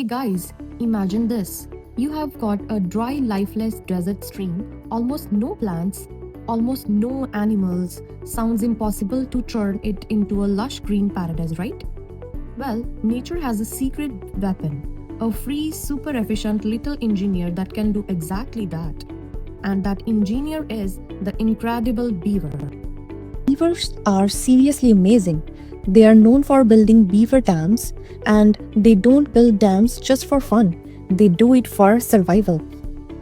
Hey guys, imagine this. You have got a dry, lifeless desert stream, almost no plants, almost no animals. Sounds impossible to turn it into a lush green paradise, right? Well, nature has a secret weapon, a free, super efficient little engineer that can do exactly that. And that engineer is the incredible beaver. Beavers are seriously amazing. They are known for building beaver dams, and they don't build dams just for fun. They do it for survival.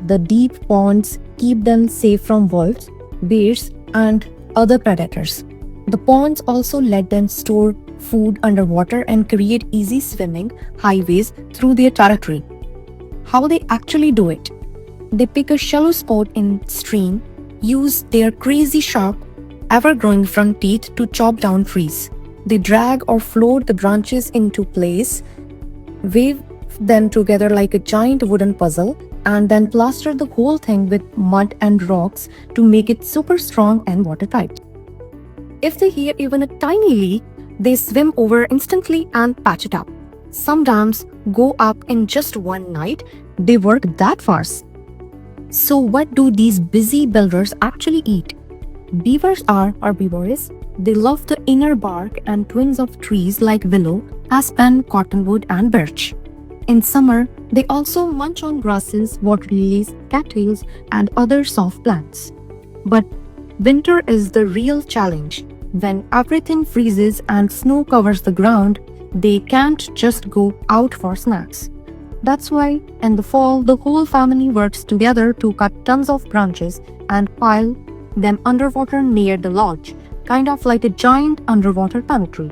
The deep ponds keep them safe from wolves, bears, and other predators. The ponds also let them store food underwater and create easy swimming highways through their territory. How they actually do it? They pick a shallow spot in stream, use their crazy sharp, ever-growing front teeth to chop down trees. They drag or float the branches into place, weave them together like a giant wooden puzzle, and then plaster the whole thing with mud and rocks to make it super strong and watertight. If they hear even a tiny leak, they swim over instantly and patch it up. Some dams go up in just one night. They work that fast. So what do these busy builders actually eat? Beavers are herbivorous. They love the inner bark and twigs of trees like willow, aspen, cottonwood, and birch. In summer, they also munch on grasses, water lilies, cattails, and other soft plants. But winter is the real challenge. When everything freezes and snow covers the ground, they can't just go out for snacks. That's why, in the fall, the whole family works together to cut tons of branches and pile them underwater near the lodge, kind of like a giant underwater pantry.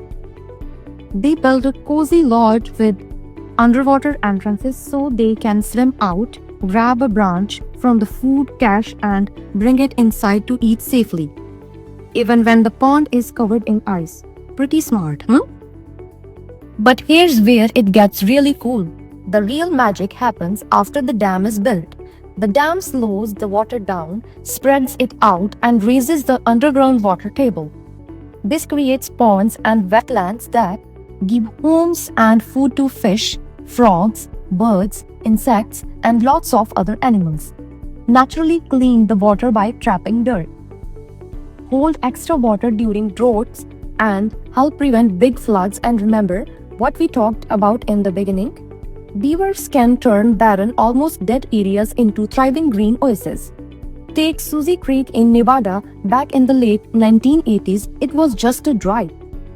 They build a cozy lodge with underwater entrances so they can swim out, grab a branch from the food cache, and bring it inside to eat safely, even when the pond is covered in ice. Pretty smart, huh? But here's where it gets really cool. The real magic happens after the dam is built. The dam slows the water down, spreads it out, and raises the underground water table. This creates ponds and wetlands that give homes and food to fish, frogs, birds, insects, and lots of other animals. Naturally clean the water by trapping dirt. Hold extra water during droughts and help prevent big floods. And remember what we talked about in the beginning? Beavers can turn barren, almost dead areas into thriving green oases. Take Susie Creek in Nevada. Back in the late 1980s, it was just a dry,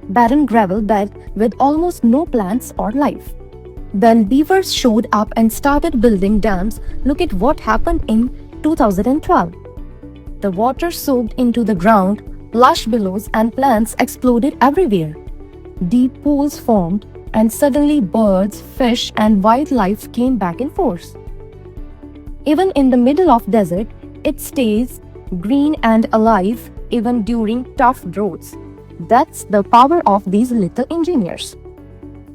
barren gravel bed with almost no plants or life. Then beavers showed up and started building dams. Look at what happened in 2012. The water soaked into the ground, lush billows and plants exploded everywhere. Deep pools formed, and suddenly birds, fish, and wildlife came back in force. Even in the middle of desert, it stays green and alive even during tough droughts. That's the power of these little engineers.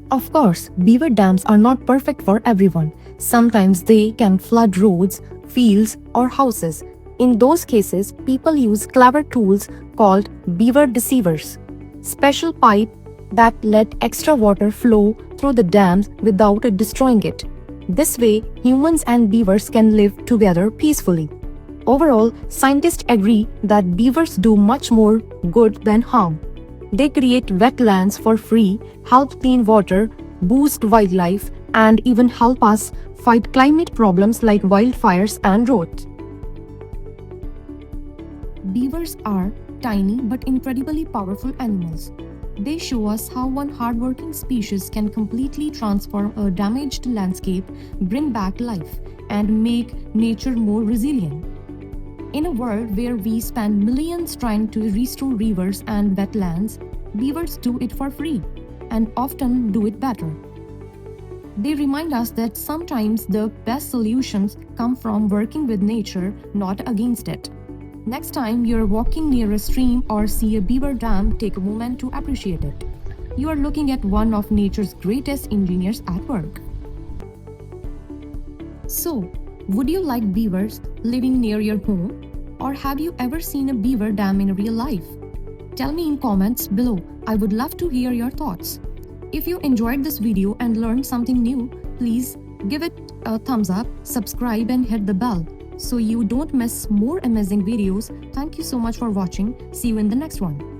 Of course, beaver dams are not perfect for everyone. Sometimes they can flood roads, fields, or houses. In those cases, people use clever tools called beaver deceivers, special pipes that let extra water flow through the dams without destroying it. This way, humans and beavers can live together peacefully. Overall, scientists agree that beavers do much more good than harm. They create wetlands for free, help clean water, boost wildlife, and even help us fight climate problems like wildfires and drought. Beavers are tiny but incredibly powerful animals. They show us how one hardworking species can completely transform a damaged landscape, bring back life, and make nature more resilient. In a world where we spend millions trying to restore rivers and wetlands, beavers do it for free and often do it better. They remind us that sometimes the best solutions come from working with nature, not against it. Next time you're walking near a stream or see a beaver dam, take a moment to appreciate it. You are looking at one of nature's greatest engineers at work. So, would you like beavers living near your home? Or have you ever seen a beaver dam in real life? Tell me in comments below. I would love to hear your thoughts. If you enjoyed this video and learned something new, Please give it a thumbs up, subscribe, and hit the bell so you don't miss more amazing videos. Thank you so much for watching. See you in the next one.